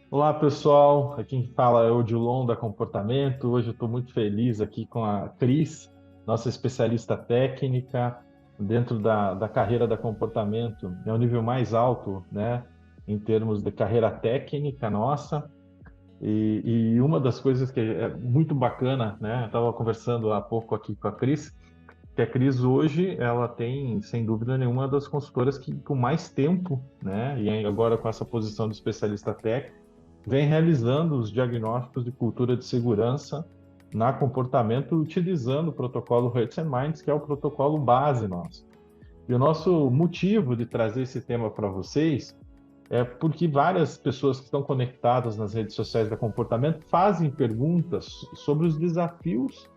Olá, pessoal. Aqui quem fala é o Odilon da Comportamento. Hoje eu estou muito feliz aqui com a Cris, nossa especialista técnica dentro da carreira da Comportamento. É o nível mais alto, né, em termos de carreira técnica nossa. E uma das coisas que é muito bacana, né, eu estava conversando há pouco aqui com a Cris, que a Cris hoje ela tem, sem dúvida nenhuma, das consultoras que com mais tempo, né, e agora com essa posição de especialista técnico vem realizando os diagnósticos de cultura de segurança na comportamento utilizando o protocolo Hearts and Minds, que é o protocolo base nosso. E o nosso motivo de trazer esse tema para vocês é porque várias pessoas que estão conectadas nas redes sociais da comportamento fazem perguntas sobre os desafios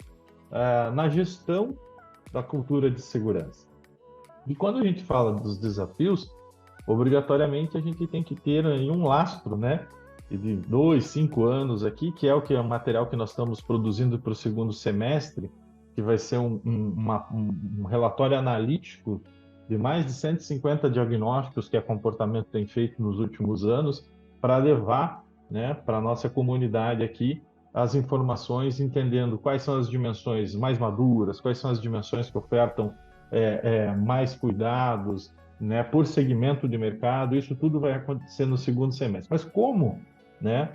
na gestão da cultura de segurança. E quando a gente fala dos desafios, obrigatoriamente a gente tem que ter aí um lastro, né? De 2, 5 anos aqui, que é o material que nós estamos produzindo para o segundo semestre, que vai ser um relatório analítico de mais de 150 diagnósticos que a comportamento tem feito nos últimos anos, para levar, né, para a nossa comunidade aqui as informações, entendendo quais são as dimensões mais maduras, quais são as dimensões que ofertam mais cuidados, né, por segmento de mercado. Isso tudo vai acontecer no segundo semestre. Mas como, né,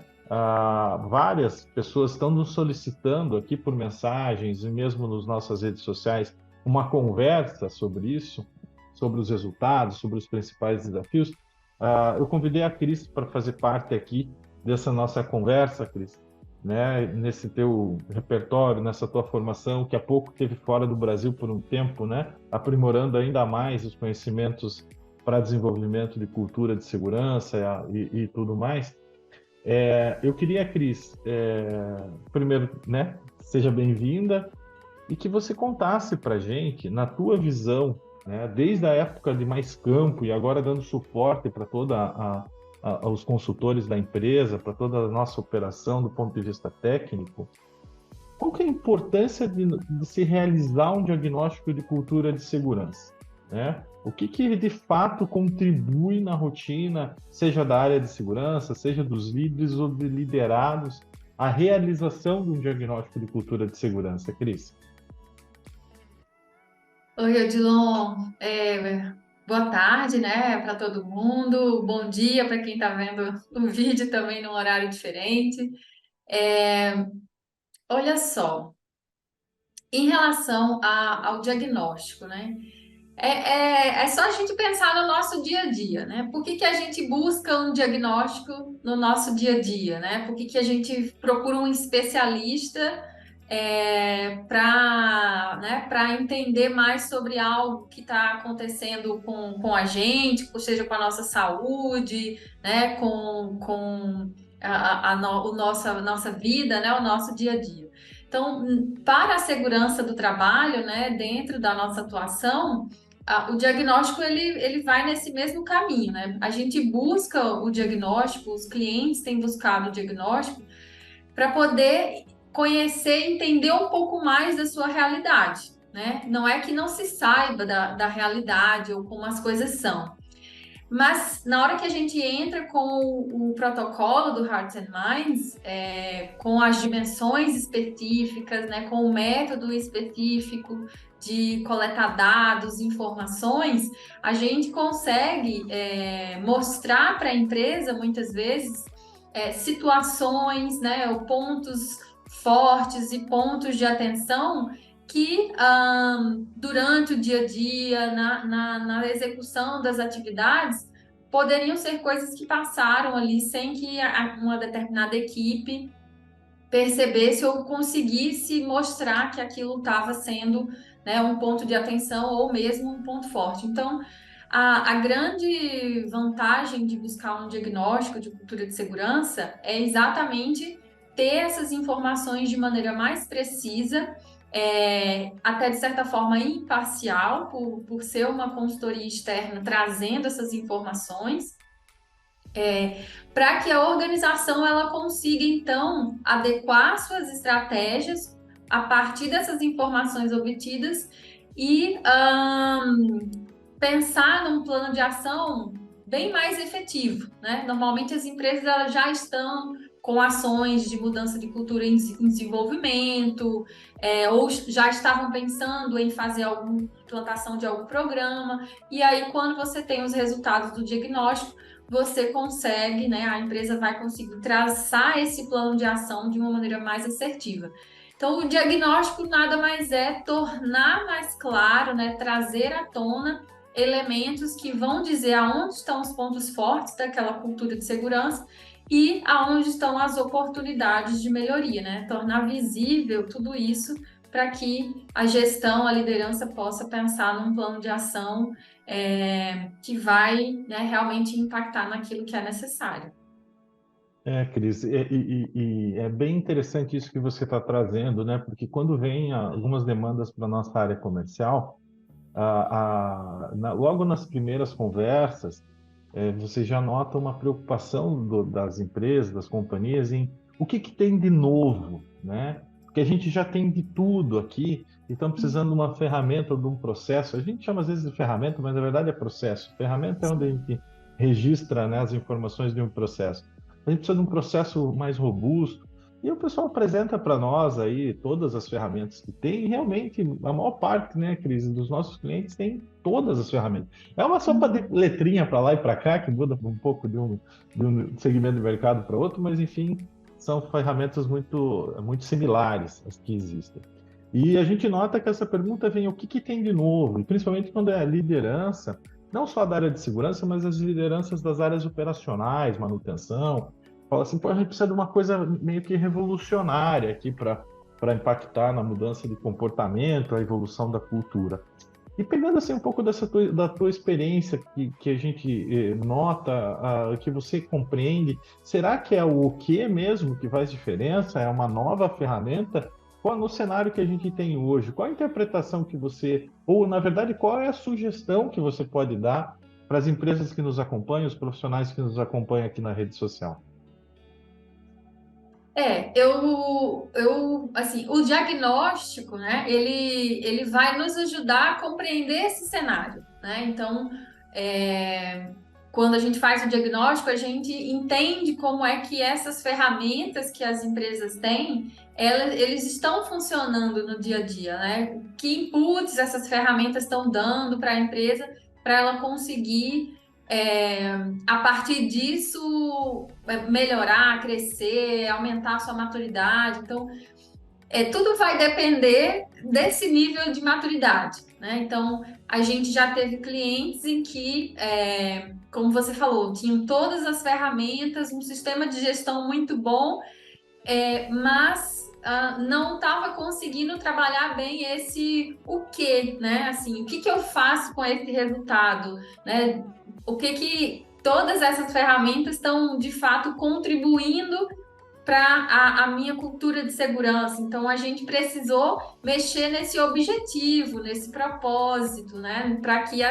várias pessoas estão nos solicitando aqui por mensagens e mesmo nas nossas redes sociais uma conversa sobre isso, sobre os resultados, sobre os principais desafios, eu convidei a Cris para fazer parte aqui dessa nossa conversa, Cris, né, nesse teu repertório, nessa tua formação, que há pouco teve fora do Brasil por um tempo, né, aprimorando ainda mais os conhecimentos para desenvolvimento de cultura de segurança e tudo mais. Eu queria, Cris, primeiro, né, seja bem-vinda e que você contasse para a gente, na tua visão, né, desde a época de mais campo e agora dando suporte para toda os consultores da empresa, para toda a nossa operação do ponto de vista técnico, qual que é a importância de se realizar um diagnóstico de cultura de segurança, né? O que de fato contribui na rotina, seja da área de segurança, seja dos líderes ou de liderados, à realização de um diagnóstico de cultura de segurança, Cris? Oi, Odilon. Boa tarde, né, para todo mundo. Bom dia para quem está vendo o vídeo também num horário diferente. É, Olha só, em relação ao diagnóstico, né? É só a gente pensar no nosso dia a dia, né? Por que que a gente busca um diagnóstico no nosso dia a dia, né? Por que que a gente procura um especialista para entender mais sobre algo que está acontecendo com a gente, ou seja, com a nossa saúde, né? Com nossa vida, né? O nosso dia a dia. Então, para a segurança do trabalho, né, dentro da nossa atuação, o diagnóstico ele vai nesse mesmo caminho, né? A gente busca o diagnóstico, os clientes têm buscado o diagnóstico para poder conhecer e entender um pouco mais da sua realidade, né? Não é que não se saiba da realidade ou como as coisas são, mas na hora que a gente entra com o protocolo do Hearts and Minds, com as dimensões específicas, né, com o método específico de coletar dados, informações, a gente consegue mostrar para a empresa, muitas vezes, situações, né, ou pontos fortes e pontos de atenção que durante o dia a dia, na execução das atividades, poderiam ser coisas que passaram ali sem que uma determinada equipe percebesse ou conseguisse mostrar que aquilo estava sendo, né, um ponto de atenção ou mesmo um ponto forte. Então, a grande vantagem de buscar um diagnóstico de cultura de segurança é exatamente ter essas informações de maneira mais precisa, até de certa forma imparcial, por ser uma consultoria externa trazendo essas informações, para que a organização ela consiga então adequar suas estratégias a partir dessas informações obtidas e pensar num plano de ação bem mais efetivo, né? Normalmente as empresas elas já estão com ações de mudança de cultura em desenvolvimento, ou já estavam pensando em fazer alguma implantação de algum programa, e aí quando você tem os resultados do diagnóstico, você consegue, né, a empresa vai conseguir traçar esse plano de ação de uma maneira mais assertiva. Então, o diagnóstico nada mais é tornar mais claro, né, trazer à tona elementos que vão dizer aonde estão os pontos fortes daquela cultura de segurança e aonde estão as oportunidades de melhoria, né? Tornar visível tudo isso para que a gestão, a liderança possa pensar num plano de ação que vai, né, realmente impactar naquilo que é necessário. Cris, e é bem interessante isso que você está trazendo, né? Porque quando vem algumas demandas para a nossa área comercial, logo nas primeiras conversas, você já nota uma preocupação das empresas, das companhias, em o que tem de novo, né? Porque a gente já tem de tudo aqui e estão precisando de uma ferramenta ou de um processo. A gente chama às vezes de ferramenta, mas na verdade é processo. Ferramenta é onde a gente registra, né, as informações de um processo. A gente precisa de um processo mais robusto. E o pessoal apresenta para nós aí todas as ferramentas que tem, e realmente a maior parte, né, Cris, dos nossos clientes tem todas as ferramentas. É uma sopa de letrinha para lá e para cá, que muda um pouco de um segmento de mercado para outro, mas enfim, são ferramentas muito similares às que existem. E a gente nota que essa pergunta vem: o que tem de novo? E principalmente quando é a liderança, não só da área de segurança, mas as lideranças das áreas operacionais, manutenção. Fala assim, pô, a gente precisa de uma coisa meio que revolucionária aqui para impactar na mudança de comportamento, a evolução da cultura. E pegando assim um pouco da tua experiência que a gente nota, que você compreende, será que é o que mesmo que faz diferença? É uma nova ferramenta? Qual no cenário que a gente tem hoje? Qual a interpretação que você, ou na verdade, qual é a sugestão que você pode dar para as empresas que nos acompanham, os profissionais que nos acompanham aqui na rede social? Assim, o diagnóstico, né, ele vai nos ajudar a compreender esse cenário, né? Então, quando a gente faz o diagnóstico, a gente entende como é que essas ferramentas que as empresas têm, eles estão funcionando no dia a dia, né? Que inputs essas ferramentas estão dando para a empresa para ela conseguir a partir disso, melhorar, crescer, aumentar a sua maturidade. Então, tudo vai depender desse nível de maturidade, né? Então, a gente já teve clientes em que, como você falou, tinham todas as ferramentas, um sistema de gestão muito bom, mas não estava conseguindo trabalhar bem esse o quê, né? Assim, o que eu faço com esse resultado, né? O que todas essas ferramentas estão de fato contribuindo para a minha cultura de segurança. Então, a gente precisou mexer nesse objetivo, nesse propósito, né? Para que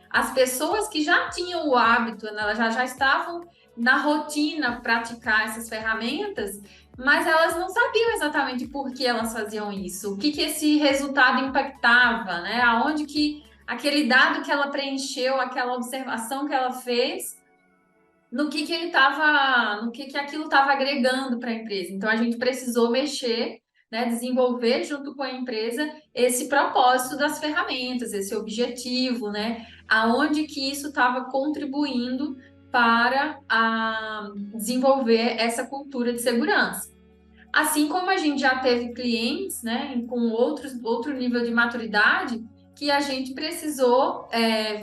as pessoas que já tinham o hábito, né, elas já estavam na rotina praticar essas ferramentas, mas elas não sabiam exatamente por que elas faziam isso, o que esse resultado impactava, né? Aonde que aquele dado que ela preencheu, aquela observação que ela fez, no que ele estava, no que aquilo estava agregando para a empresa. Então a gente precisou mexer, né, desenvolver junto com a empresa esse propósito das ferramentas, esse objetivo, né, aonde que isso estava contribuindo para desenvolver essa cultura de segurança. Assim como a gente já teve clientes, né, com outro nível de maturidade, que a gente precisou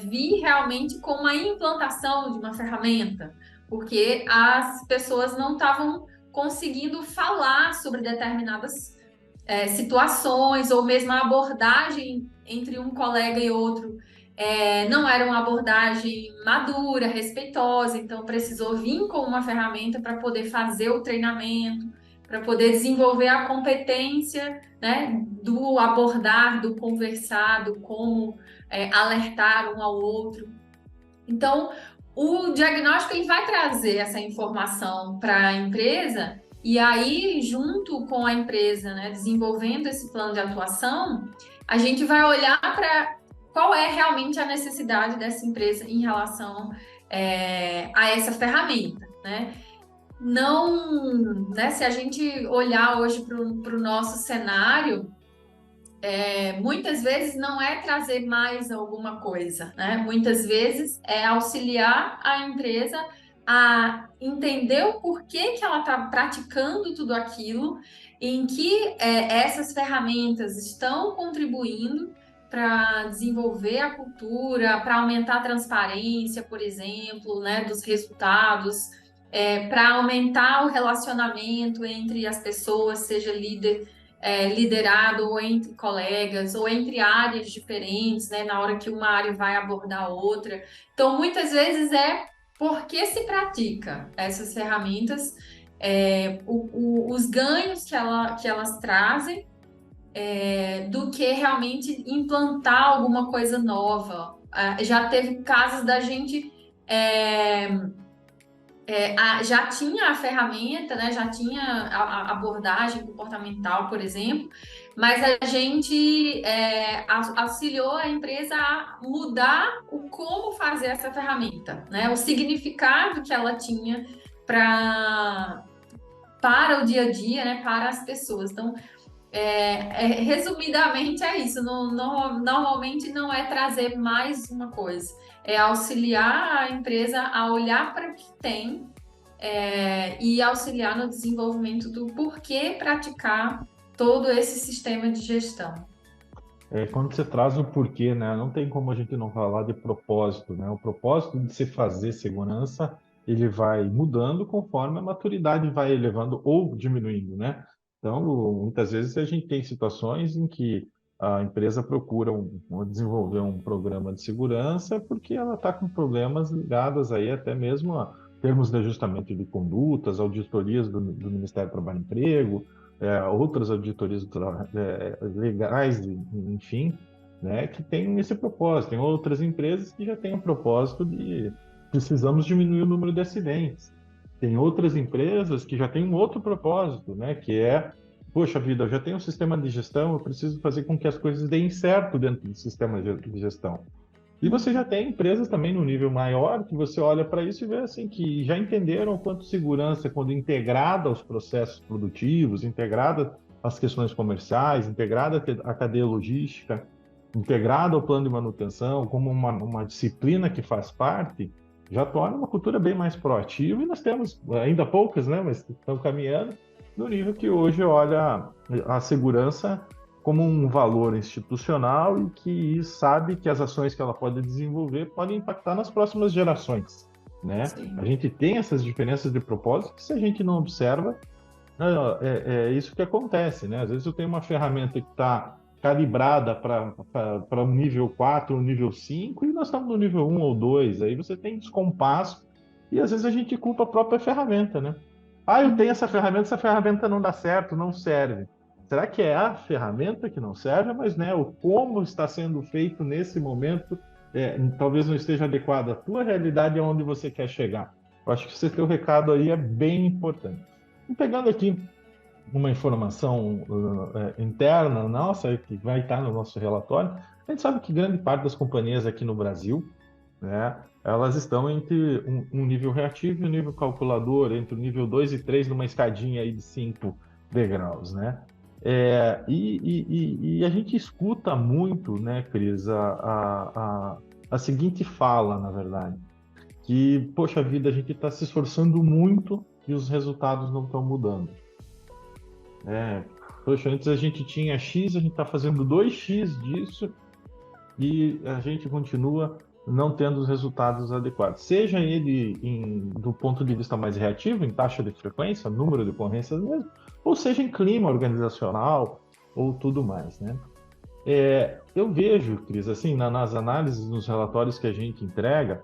vir realmente com uma implantação de uma ferramenta, porque as pessoas não estavam conseguindo falar sobre determinadas situações, ou mesmo a abordagem entre um colega e outro não era uma abordagem madura, respeitosa, então precisou vir com uma ferramenta para poder fazer o treinamento, para poder desenvolver a competência, né, do abordar, do conversar, do como alertar um ao outro. Então, o diagnóstico ele vai trazer essa informação para a empresa, e aí, junto com a empresa, né, desenvolvendo esse plano de atuação, a gente vai olhar para qual é realmente a necessidade dessa empresa em relação a essa ferramenta, né? Não, né? Se a gente olhar hoje para o nosso cenário, muitas vezes não é trazer mais alguma coisa, né? Muitas vezes é auxiliar a empresa a entender o porquê que ela está praticando tudo aquilo, em que essas ferramentas estão contribuindo para desenvolver a cultura, para aumentar a transparência, por exemplo, né, dos resultados, para aumentar o relacionamento entre as pessoas, seja líder liderado ou entre colegas ou entre áreas diferentes, né, na hora que uma área vai abordar a outra. Então, muitas vezes porque se pratica essas ferramentas, os ganhos que elas trazem, do que realmente implantar alguma coisa nova. Já teve casos da gente já tinha a ferramenta, né? Já tinha a abordagem comportamental, por exemplo, mas a gente auxiliou a empresa a mudar o como fazer essa ferramenta, né? O significado que ela tinha para o dia a dia, né? Para as pessoas. Então, resumidamente é isso. Normalmente não é trazer mais uma coisa, é auxiliar a empresa a olhar para o que tem, e auxiliar no desenvolvimento do porquê praticar todo esse sistema de gestão. Quando você traz o porquê, né? Não tem como a gente não falar de propósito, né? O propósito de se fazer segurança, ele vai mudando conforme a maturidade vai elevando ou diminuindo, né? Então, muitas vezes a gente tem situações em que a empresa procura desenvolver um programa de segurança porque ela está com problemas ligados aí até mesmo a termos de ajustamento de condutas, auditorias do Ministério do Trabalho e Emprego, outras auditorias legais, enfim, né, que têm esse propósito. Tem outras empresas que já têm o propósito de precisamos diminuir o número de acidentes. Tem outras empresas que já têm um outro propósito, né, que é, poxa vida, eu já tenho um sistema de gestão, eu preciso fazer com que as coisas deem certo dentro do sistema de gestão. E você já tem empresas também no nível maior que você olha para isso e vê assim que já entenderam o quanto segurança, quando integrada aos processos produtivos, integrada às questões comerciais, integrada à cadeia logística, integrada ao plano de manutenção, como uma disciplina que faz parte, já torna uma cultura bem mais proativa. E nós temos ainda poucas, né, mas estão caminhando no nível que hoje olha a segurança como um valor institucional e que sabe que as ações que ela pode desenvolver podem impactar nas próximas gerações, né? A Sim. gente tem essas diferenças de propósito que, se a gente não observa, é isso que acontece, né? Às vezes eu tenho uma ferramenta que está calibrada para um nível 4, um nível 5, e nós estamos no nível 1 ou 2. Aí você tem descompasso e às vezes a gente culpa a própria ferramenta, né? Ah, eu tenho essa ferramenta não dá certo, não serve. Será que é a ferramenta que não serve, mas né, o como está sendo feito nesse momento talvez não esteja adequado à tua realidade e aonde você quer chegar. Eu acho que esse teu recado aí é bem importante. E pegando aqui uma informação interna nossa, que vai estar no nosso relatório, a gente sabe que grande parte das companhias aqui no Brasil, né, elas estão entre um nível reativo e um nível calculador, entre o nível 2 e 3, numa escadinha aí de 5 degraus, né? E a gente escuta muito, né, Cris, a seguinte fala, na verdade, que, poxa vida, a gente está se esforçando muito e os resultados não estão mudando. Poxa, antes a gente tinha X, a gente está fazendo 2x disso e a gente continua não tendo os resultados adequados. Seja ele do ponto de vista mais reativo, em taxa de frequência, número de ocorrências mesmo, ou seja em clima organizacional ou tudo mais, né? Eu vejo, Cris, assim, nas análises, nos relatórios que a gente entrega,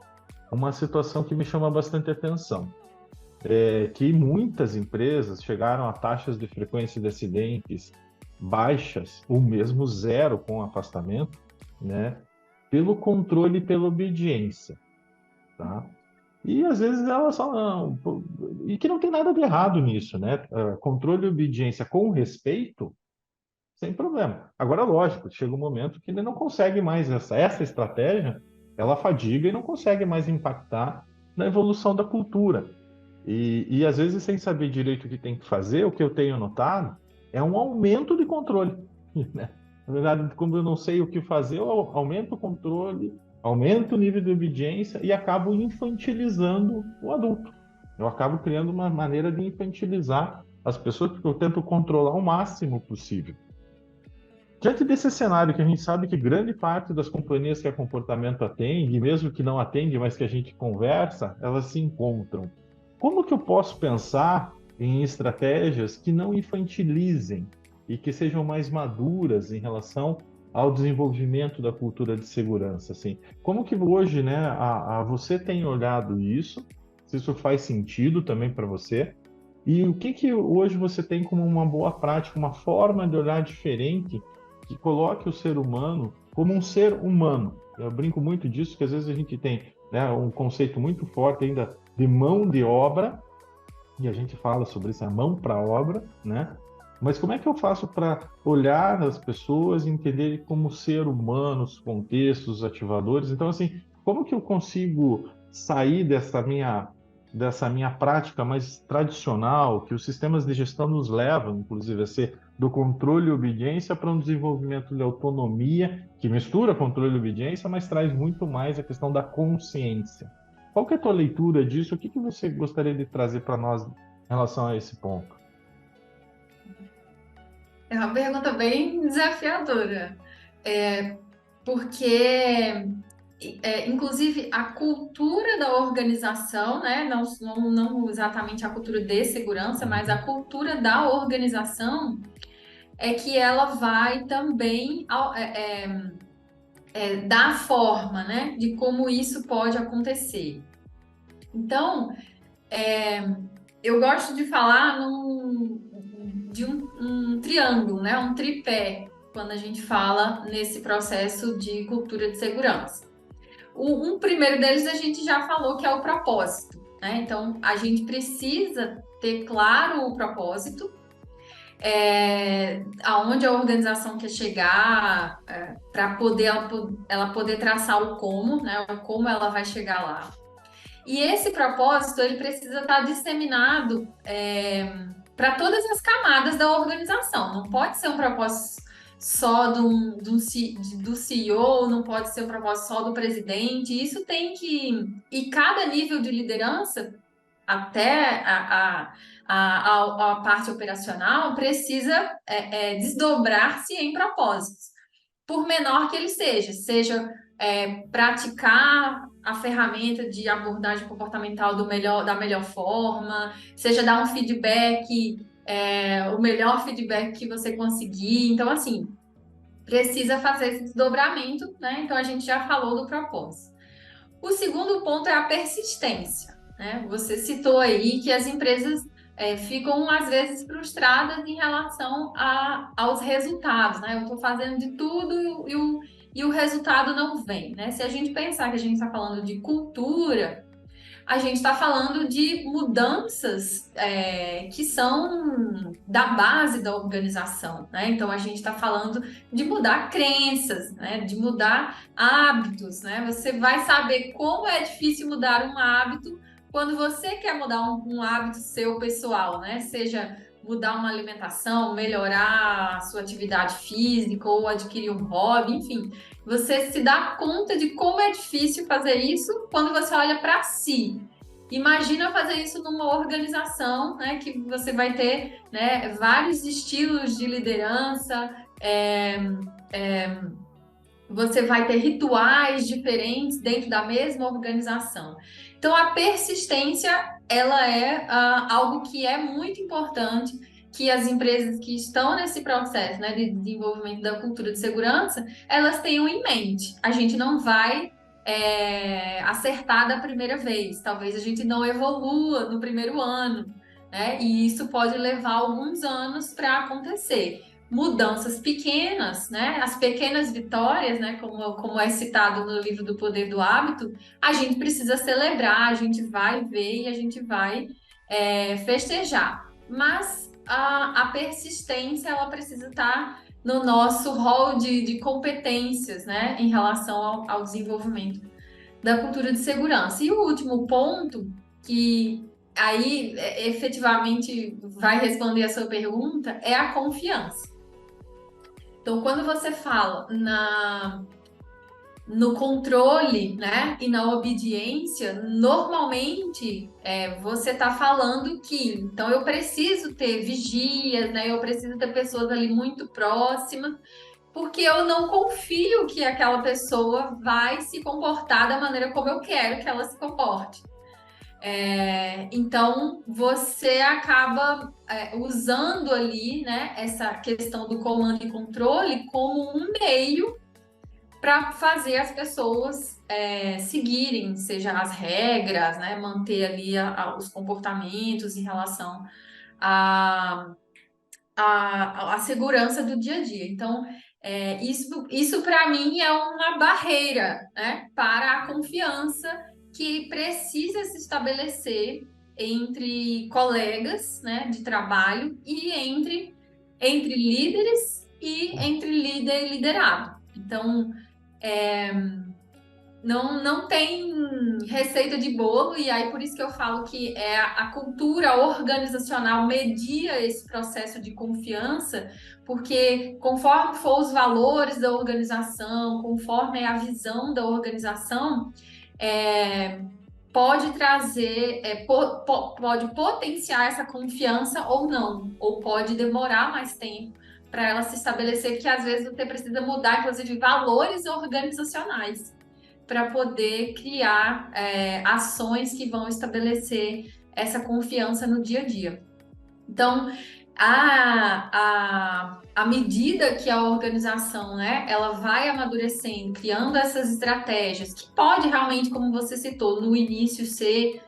uma situação que me chama bastante atenção. Que muitas empresas chegaram a taxas de frequência de acidentes baixas, ou mesmo zero com afastamento, né? Pelo controle e pela obediência, tá? E às vezes elas falam, e que não tem nada de errado nisso, né? Controle e obediência com respeito, sem problema. Agora, lógico, chega um momento que ele não consegue mais essa estratégia, ela fadiga e não consegue mais impactar na evolução da cultura. E às vezes, sem saber direito o que tem que fazer, o que eu tenho notado é um aumento de controle, né? Na verdade, como eu não sei o que fazer, eu aumento o controle, aumento o nível de obediência e acabo infantilizando o adulto. Eu acabo criando uma maneira de infantilizar as pessoas, porque eu tento controlar o máximo possível. Diante desse cenário que a gente sabe que grande parte das companhias que a comportamento atende, e mesmo que não atende, mas que a gente conversa, elas se encontram. Como que eu posso pensar em estratégias que não infantilizem e que sejam mais maduras em relação ao desenvolvimento da cultura de segurança? Assim, como que hoje, né, você tem olhado isso? Se isso faz sentido também para você? E o que que hoje você tem como uma boa prática, uma forma de olhar diferente que coloque o ser humano como um ser humano? Eu brinco muito disso, que às vezes a gente tem, né, um conceito muito forte ainda de mão de obra, e a gente fala sobre isso, a mão para obra, né? Mas como é que eu faço para olhar as pessoas e entender como ser humano, os contextos, os ativadores? Então, assim, como que eu consigo sair dessa minha prática mais tradicional, que os sistemas de gestão nos levam, inclusive, a ser do controle e obediência para um desenvolvimento de autonomia, que mistura controle e obediência, mas traz muito mais a questão da consciência. Qual que é a tua leitura disso? O que que você gostaria de trazer para nós em relação a esse ponto? É uma pergunta bem desafiadora, porque, inclusive, a cultura da organização, né, não exatamente a cultura de segurança, mas a Uhum. cultura da organização é que ela vai também dar forma, né, de como isso pode acontecer. Então, eu gosto de falar de um triângulo, né? Um tripé, quando a gente fala nesse processo de cultura de segurança. Um primeiro deles a gente já falou que é o propósito, né? Então, a gente precisa ter claro o propósito, aonde a organização quer chegar, para poder ela poder traçar o como, né? O como ela vai chegar lá. E esse propósito, ele precisa estar disseminado para todas as camadas da organização. Não pode ser um propósito só do CEO, não pode ser um propósito só do presidente. Isso tem que... E cada nível de liderança, até a parte operacional, precisa desdobrar-se em propósitos, por menor que ele seja praticar a ferramenta de abordagem comportamental da melhor forma, seja dar um feedback, o melhor feedback que você conseguir. Então, assim, precisa fazer esse desdobramento, né? Então, a gente já falou do propósito. O segundo ponto é a persistência, né? Você citou aí que as empresas ficam, às vezes, frustradas em relação aos resultados, né? Eu estou fazendo de tudo e o resultado não vem, né? Se a gente pensar que a gente está falando de cultura, a gente está falando de mudanças que são da base da organização, né? Então a gente está falando de mudar crenças, né? De mudar hábitos, né? Você vai saber como é difícil mudar um hábito quando você quer mudar um hábito seu pessoal, né? Seja mudar uma alimentação, melhorar a sua atividade física ou adquirir um hobby, enfim. Você se dá conta de como é difícil fazer isso quando você olha para si. Imagina fazer isso numa organização, né, que você vai ter, né, vários estilos de liderança, você vai ter rituais diferentes dentro da mesma organização. Então, a persistência, ela é algo que é muito importante, que as empresas que estão nesse processo, né, de desenvolvimento da cultura de segurança, elas tenham em mente. A gente não vai acertar da primeira vez. Talvez a gente não evolua no primeiro ano, né? E isso pode levar alguns anos para acontecer. Mudanças pequenas, né? As pequenas vitórias, né? Como é citado no livro do Poder do Hábito, a gente precisa celebrar, a gente vai ver e a gente vai festejar. Mas a persistência, ela precisa estar no nosso rol de competências, né? Em relação ao desenvolvimento da cultura de segurança. E o último ponto, que aí efetivamente vai responder a sua pergunta, é a confiança. Então, quando você fala no controle, né, e na obediência, normalmente você está falando que, então eu preciso ter vigias, né, eu preciso ter pessoas ali muito próximas, porque eu não confio que aquela pessoa vai se comportar da maneira como eu quero que ela se comporte. Então você acaba usando ali, né, essa questão do comando e controle como um meio para fazer as pessoas seguirem, seja as regras, né, manter ali os comportamentos em relação à, à segurança do dia a dia. Então, isso para mim é uma barreira, né, para a confiança que precisa se estabelecer entre colegas, né, de trabalho e entre líderes e entre líder e liderado. Então, não tem receita de bolo, e aí por isso que eu falo que a cultura organizacional media esse processo de confiança, porque conforme for os valores da organização, conforme é a visão da organização, pode trazer, pode potenciar essa confiança ou não, ou pode demorar mais tempo para ela se estabelecer, porque às vezes você precisa mudar, inclusive, valores organizacionais para poder criar ações que vão estabelecer essa confiança no dia a dia. Então, à medida que a organização, né, ela vai amadurecendo, criando essas estratégias, que pode realmente, como você citou, no início ser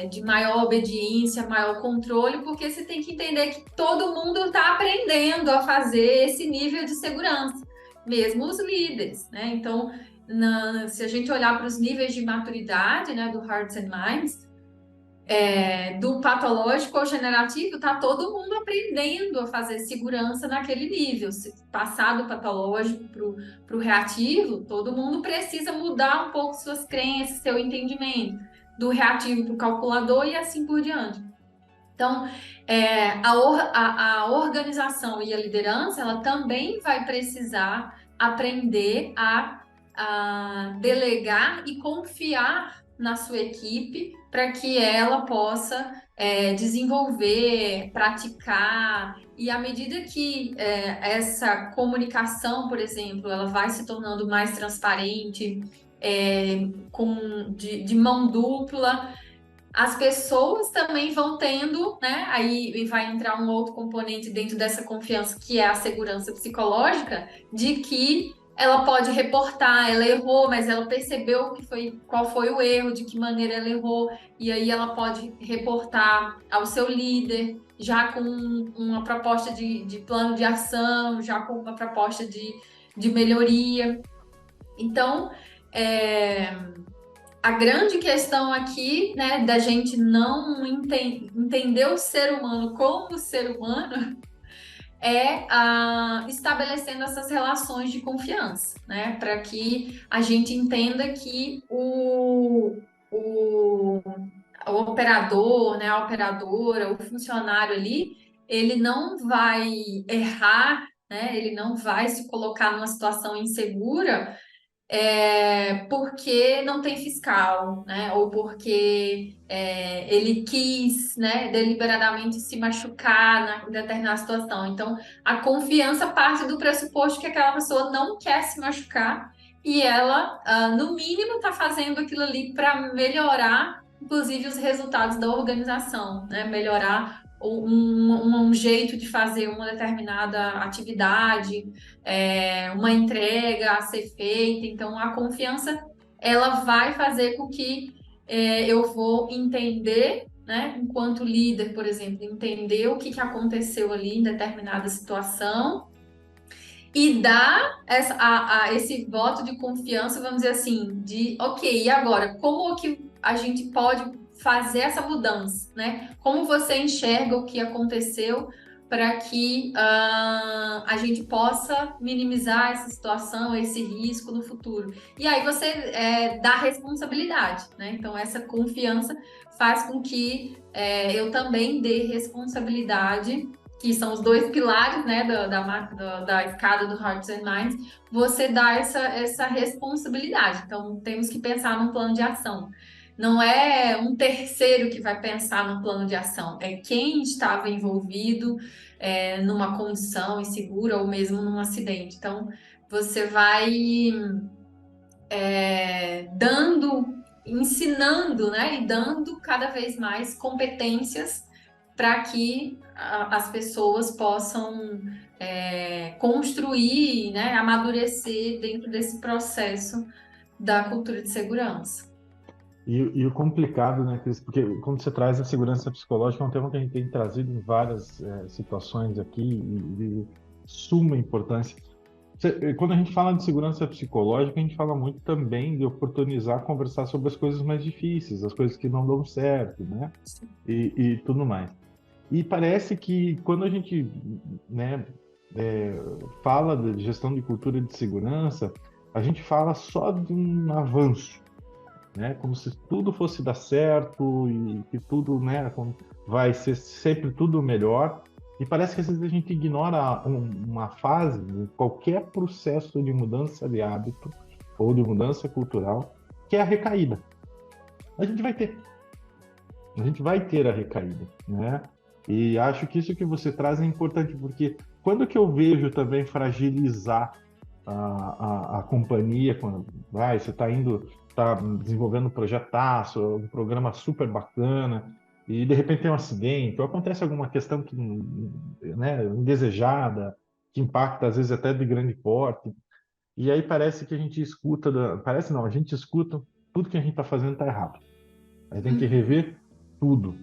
de maior obediência, maior controle, porque você tem que entender que todo mundo está aprendendo a fazer esse nível de segurança, mesmo os líderes, né? Então, se a gente olhar para os níveis de maturidade, né, do Hearts and Minds, do patológico ao generativo, está todo mundo aprendendo a fazer segurança naquele nível. Se passar do patológico para o reativo, todo mundo precisa mudar um pouco suas crenças, seu entendimento. Do reativo para o calculador e assim por diante. Então, a organização e a liderança, ela também vai precisar aprender a delegar e confiar na sua equipe para que ela possa desenvolver, praticar, e à medida que essa comunicação, por exemplo, ela vai se tornando mais transparente, de mão dupla, as pessoas também vão tendo, né? Aí vai entrar um outro componente dentro dessa confiança, que é a segurança psicológica, de que ela pode reportar, ela errou, mas ela percebeu qual foi o erro, de que maneira ela errou, e aí ela pode reportar ao seu líder, já com uma proposta de plano de ação, já com uma proposta de melhoria. Então, a grande questão aqui, né, da gente não entender o ser humano como ser humano estabelecendo essas relações de confiança, né, para que a gente entenda que o operador, né, a operadora, o funcionário ali, ele não vai errar, né, ele não vai se colocar numa situação insegura porque não tem fiscal, né? Ou porque ele quis, né, deliberadamente se machucar em determinada situação. Então, a confiança parte do pressuposto que aquela pessoa não quer se machucar e ela, no mínimo, está fazendo aquilo ali para melhorar, inclusive, os resultados da organização, né? Melhorar um jeito de fazer uma determinada atividade, uma entrega a ser feita. Então, a confiança, ela vai fazer com que eu vou entender, né, enquanto líder, por exemplo, entender o que aconteceu ali em determinada situação e dar esse voto de confiança, vamos dizer assim, ok, e agora, como que a gente pode fazer essa mudança, né? Como você enxerga o que aconteceu? para que a gente possa minimizar essa situação, esse risco no futuro. E aí você dá responsabilidade, né? Então, essa confiança faz com que eu também dê responsabilidade, que são os dois pilares, né, da escada do Hearts and Minds. Você dá essa responsabilidade. Então, temos que pensar num plano de ação. Não é um terceiro que vai pensar no plano de ação, é quem estava envolvido numa condição insegura ou mesmo num acidente. Então, você vai ensinando, né, e dando cada vez mais competências para que as pessoas possam construir, né, amadurecer dentro desse processo da cultura de segurança. E o complicado, né, Cris, porque quando você traz a segurança psicológica, é um tema que a gente tem trazido em várias situações aqui e de suma importância. Quando a gente fala de segurança psicológica, a gente fala muito também de oportunizar conversar sobre as coisas mais difíceis, as coisas que não dão certo, né, e tudo mais. E parece que quando a gente, né, fala de gestão de cultura de segurança, a gente fala só de um avanço, né? Como se tudo fosse dar certo e que tudo, né, vai ser sempre tudo melhor. E parece que às vezes a gente ignora uma fase de qualquer processo de mudança de hábito ou de mudança cultural, que é a recaída. A gente vai ter. A gente vai ter a recaída, né? E acho que isso que você traz é importante, porque quando que eu vejo também fragilizar a companhia, quando você está desenvolvendo um projetaço, um programa super bacana, e de repente tem um acidente, ou acontece alguma questão que, né, indesejada, que impacta às vezes até de grande porte, e aí parece que a gente escuta, parece não, a gente escuta tudo que a gente está fazendo está errado. Aí tem que rever tudo.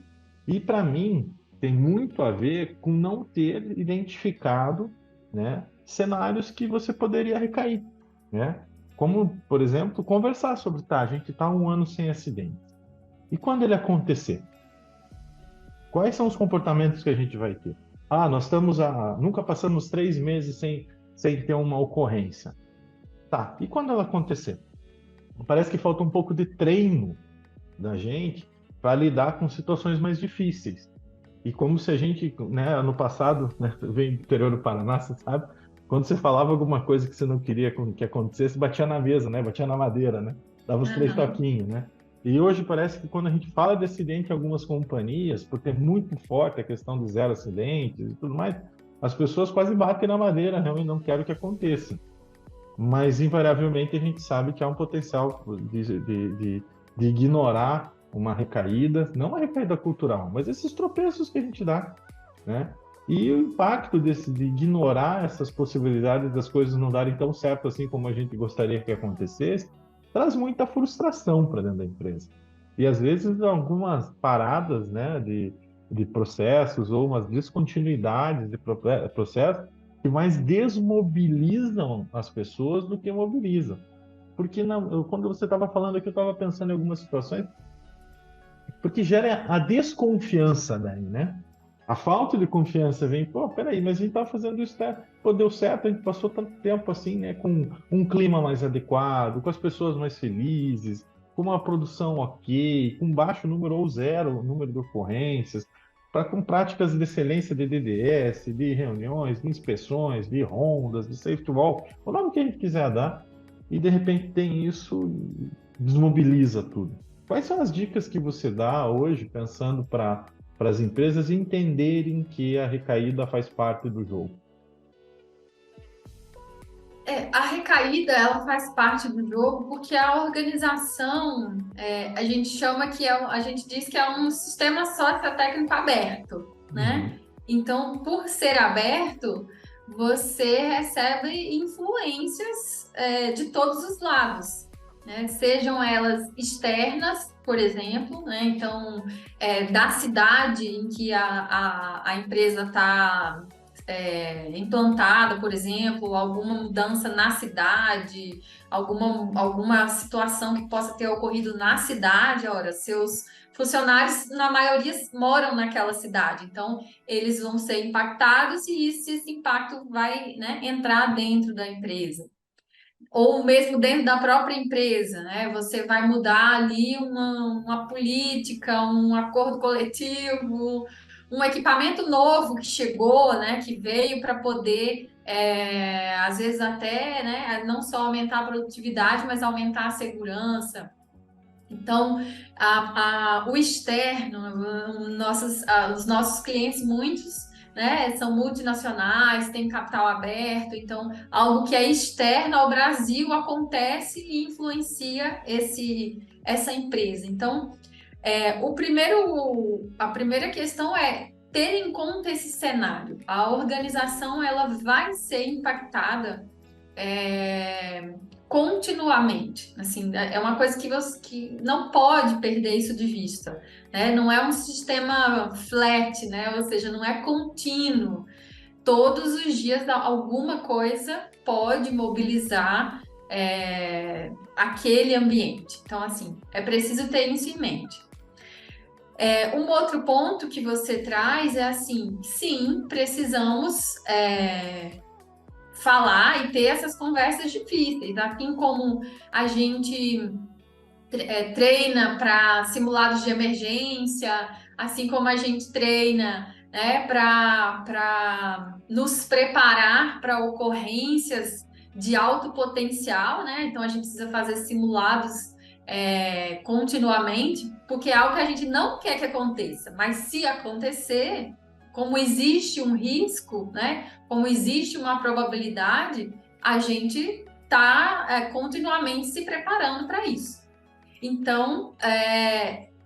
E para mim tem muito a ver com não ter identificado, né, cenários que você poderia recair, né? Como, por exemplo, conversar sobre, a gente está 1 ano sem acidente. E quando ele acontecer? Quais são os comportamentos que a gente vai ter? Nós nunca passamos 3 meses sem ter uma ocorrência. Tá, e quando ela acontecer? Parece que falta um pouco de treino da gente para lidar com situações mais difíceis. E como se a gente, né, ano passado, né, veio do interior do Paraná, você sabe, quando você falava alguma coisa que você não queria que acontecesse, batia na mesa, né, batia na madeira, né, dava os 3 toquinhos, né. E hoje parece que quando a gente fala de acidente em algumas companhias, porque é muito forte a questão de 0 acidentes e tudo mais, as pessoas quase batem na madeira, realmente não quero que aconteça. Mas invariavelmente a gente sabe que há um potencial de ignorar uma recaída, não uma recaída cultural, mas esses tropeços que a gente dá, né? E o impacto de ignorar essas possibilidades das coisas não darem tão certo assim como a gente gostaria que acontecesse, traz muita frustração para dentro da empresa. E às vezes algumas paradas, né, de processos ou umas descontinuidades de processos que mais desmobilizam as pessoas do que mobilizam. Porque quando você estava falando aqui, eu estava pensando em algumas situações porque gera a desconfiança daí, né? A falta de confiança vem, peraí, mas a gente estava fazendo isso, deu certo, a gente passou tanto tempo assim, né? Com um clima mais adequado, com as pessoas mais felizes, com uma produção ok, com baixo número ou zero número de ocorrências, com práticas de excelência de DDS, de reuniões, de inspeções, de rondas, de safety walk, o nome que a gente quiser dar, e de repente tem isso, desmobiliza tudo. Quais são as dicas que você dá hoje, pensando para as empresas entenderem que a recaída faz parte do jogo? A recaída, ela faz parte do jogo porque a organização, a gente chama que a gente diz que é um sistema sociotécnico aberto, né? Então, por ser aberto, você recebe influências de todos os lados, né? Sejam elas externas, por exemplo, né? Então, da cidade em que a empresa está implantada, por exemplo, alguma mudança na cidade, alguma situação que possa ter ocorrido na cidade, ora, seus funcionários, na maioria, moram naquela cidade, então eles vão ser impactados e esse impacto vai, né, entrar dentro da empresa. Ou mesmo dentro da própria empresa, né? Você vai mudar ali uma política, um acordo coletivo, um equipamento novo que chegou, né? Que veio para poder, às vezes até, né? Não só aumentar a produtividade, mas aumentar a segurança. Então, o externo, os nossos clientes, muitos, né, são multinacionais, têm capital aberto, então, algo que é externo ao Brasil acontece e influencia essa empresa. Então, a primeira questão é ter em conta esse cenário. A organização, ela vai ser impactada continuamente, assim, é uma coisa que você que não pode perder isso de vista, né? Não é um sistema flat, né? Ou seja, não é contínuo. Todos os dias alguma coisa pode mobilizar aquele ambiente. Então, assim, é preciso ter isso em mente. Um outro ponto que você traz é assim, sim, precisamos falar e ter essas conversas difíceis, assim como a gente treina para simulados de emergência, assim como a gente treina, né, para nos preparar para ocorrências de alto potencial, né? Então a gente precisa fazer simulados continuamente, porque é algo que a gente não quer que aconteça, mas se acontecer, como existe um risco, né? Como existe uma probabilidade, a gente está continuamente se preparando para isso. Então,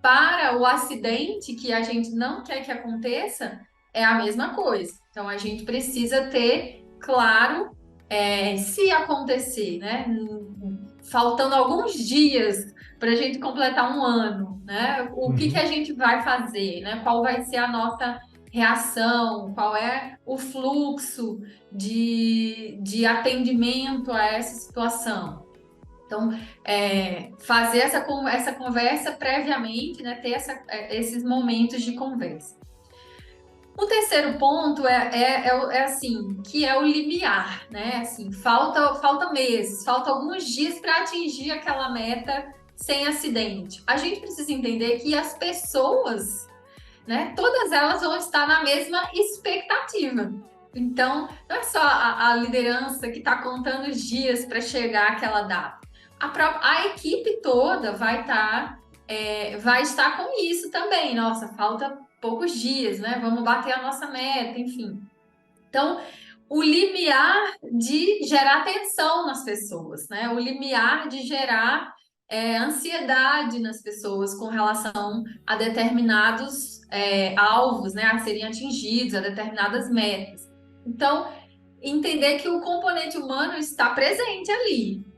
para o acidente que a gente não quer que aconteça, é a mesma coisa. Então, a gente precisa ter claro, se acontecer, né? Faltando alguns dias para a gente completar um ano, né? O que a gente vai fazer, né? Qual vai ser a nossa reação, qual é o fluxo de atendimento a essa situação. Então, fazer essa conversa previamente, né? Ter esses momentos de conversa. O terceiro ponto é assim, que é o limiar, né? Assim, falta meses, falta alguns dias para atingir aquela meta sem acidente. A gente precisa entender que as pessoas, né? Todas elas vão estar na mesma expectativa. Então, não é só a liderança que está contando os dias para chegar àquela data. A equipe toda vai estar com isso também. Nossa, falta poucos dias, né? Vamos bater a nossa meta, enfim. Então, o limiar de gerar tensão nas pessoas, né? O limiar de gerar ansiedade nas pessoas com relação a determinados alvos, né? A serem atingidos, a determinadas metas. Então, entender que o componente humano está presente ali.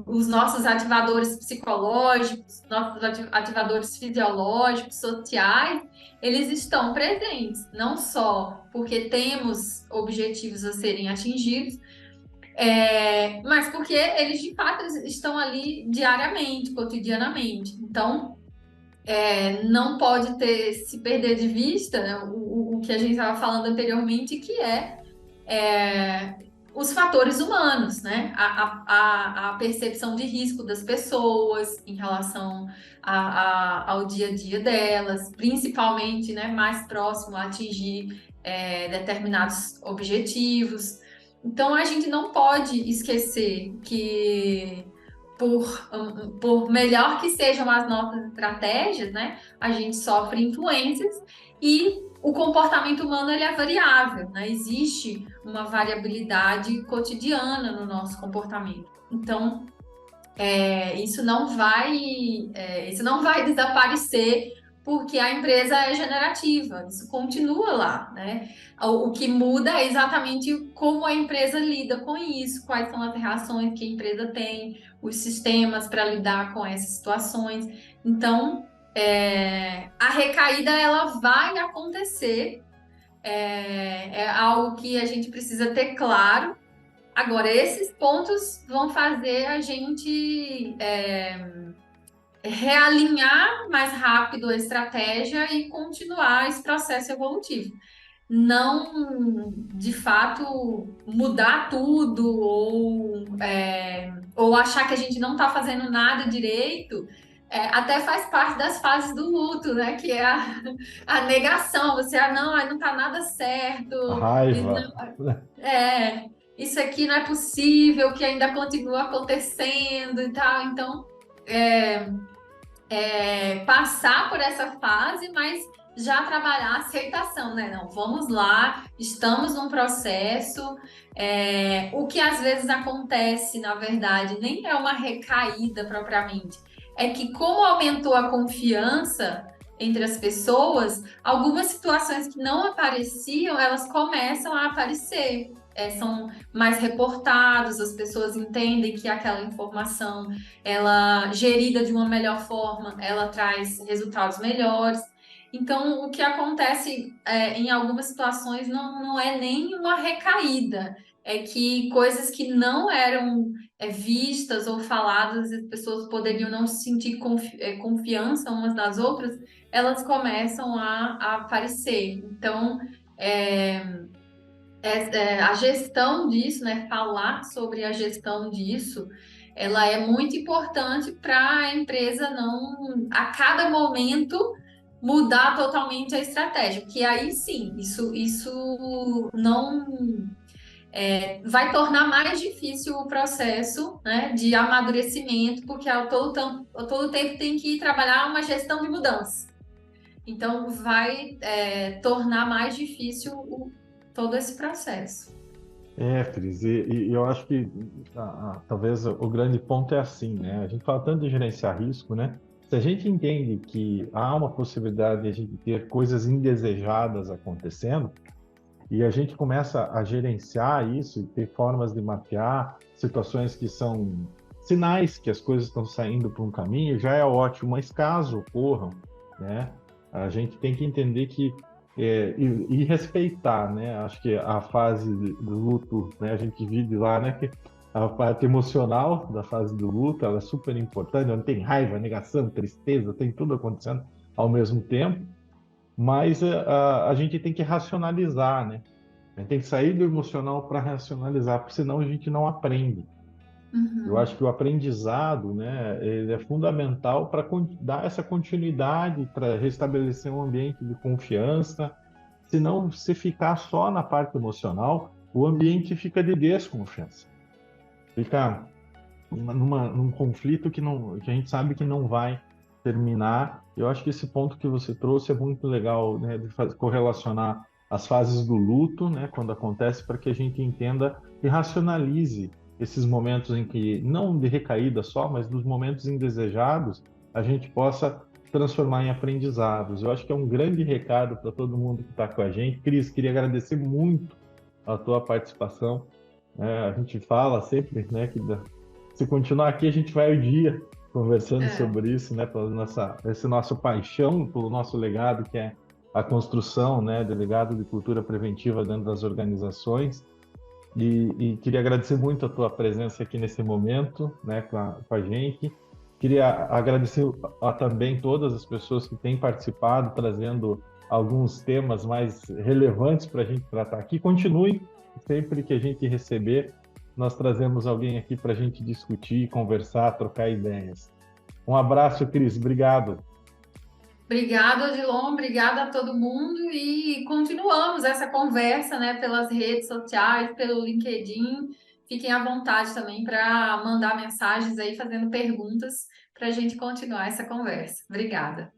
Os nossos ativadores psicológicos, nossos ativadores fisiológicos, sociais, eles estão presentes, não só porque temos objetivos a serem atingidos, mas porque eles de fato estão ali diariamente, cotidianamente. Então, não pode se perder de vista, né, o que a gente estava falando anteriormente, que os fatores humanos, né? A percepção de risco das pessoas em relação ao dia a dia delas, principalmente, né, mais próximo a atingir determinados objetivos. Então, a gente não pode esquecer que, por melhor que sejam as nossas estratégias, né, a gente sofre influências e o comportamento humano ele é variável, né? Existe uma variabilidade cotidiana no nosso comportamento. Então, isso não vai desaparecer porque a empresa é generativa, isso continua lá, né? O que muda é exatamente como a empresa lida com isso, quais são as reações que a empresa tem, os sistemas para lidar com essas situações. Então, a recaída ela vai acontecer, é algo que a gente precisa ter claro. Agora, esses pontos vão fazer a gente realinhar mais rápido a estratégia e continuar esse processo evolutivo. Não, de fato, mudar tudo ou achar que a gente não está fazendo nada direito, até faz parte das fases do luto, né? Que é a negação. Você, não, não está nada A certo, raiva. isso aqui não é possível, que ainda continua acontecendo e tal. Então, passar por essa fase, mas já trabalhar a aceitação, né? Não, vamos lá, estamos num processo. O que às vezes acontece, na verdade, nem é uma recaída propriamente, é que como aumentou a confiança entre as pessoas, algumas situações que não apareciam, elas começam a aparecer. São mais reportados, as pessoas entendem que aquela informação, ela gerida de uma melhor forma, ela traz resultados melhores. Então, o que acontece em algumas situações não é nem uma recaída, é que coisas que não eram vistas ou faladas, as pessoas poderiam não sentir confiança umas das outras, elas começam a aparecer. Então, a gestão disso, né, falar sobre a gestão disso, ela é muito importante para a empresa não, a cada momento, mudar totalmente a estratégia, que aí sim, isso não vai tornar mais difícil o processo, né, de amadurecimento, porque a todo tempo tem que trabalhar uma gestão de mudança. Então, vai tornar mais difícil todo esse processo. Cris, e eu acho que talvez o grande ponto é assim, né? A gente fala tanto de gerenciar risco, né? Se a gente entende que há uma possibilidade de a gente ter coisas indesejadas acontecendo, e a gente começa a gerenciar isso e ter formas de mapear situações que são sinais que as coisas estão saindo por um caminho, já é ótimo, mas caso ocorram, né? A gente tem que entender que e respeitar, né? Acho que a fase do luto, né? A gente vive lá, né? Que a parte emocional da fase do luto, ela é super importante. Onde tem raiva, negação, tristeza, tem tudo acontecendo ao mesmo tempo. Mas a gente tem que racionalizar, né? A gente tem que sair do emocional para racionalizar, porque senão a gente não aprende. Eu acho Uhum. que o aprendizado, né, ele é fundamental para dar essa continuidade, para restabelecer um ambiente de confiança. Senão, se ficar só na parte emocional, o ambiente fica de desconfiança. Fica num conflito que a gente sabe que não vai terminar. Eu acho que esse ponto que você trouxe é muito legal, né, de correlacionar as fases do luto, né, quando acontece, para que a gente entenda e racionalize esses momentos em que, não de recaída só, mas dos momentos indesejados, a gente possa transformar em aprendizados. Eu acho que é um grande recado para todo mundo que está com a gente. Cris, queria agradecer muito a tua participação. A gente fala sempre, né, que se continuar aqui, a gente vai o dia conversando É. sobre isso, né? Pela esse nosso paixão, pelo nosso legado, que é a construção, né, do legado de cultura preventiva dentro das organizações. E queria agradecer muito a tua presença aqui nesse momento, né, com a gente. Queria agradecer também todas as pessoas que têm participado, trazendo alguns temas mais relevantes para a gente tratar aqui. Continue, sempre que a gente receber, nós trazemos alguém aqui para a gente discutir, conversar, trocar ideias. Um abraço, Cris. Obrigado. Obrigada, Odilon, obrigada a todo mundo e continuamos essa conversa, né, pelas redes sociais, pelo LinkedIn. Fiquem à vontade também para mandar mensagens aí, fazendo perguntas para a gente continuar essa conversa. Obrigada.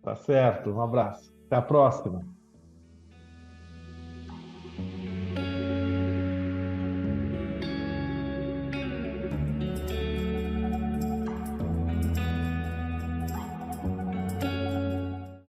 Tá certo. Um abraço. Até a próxima.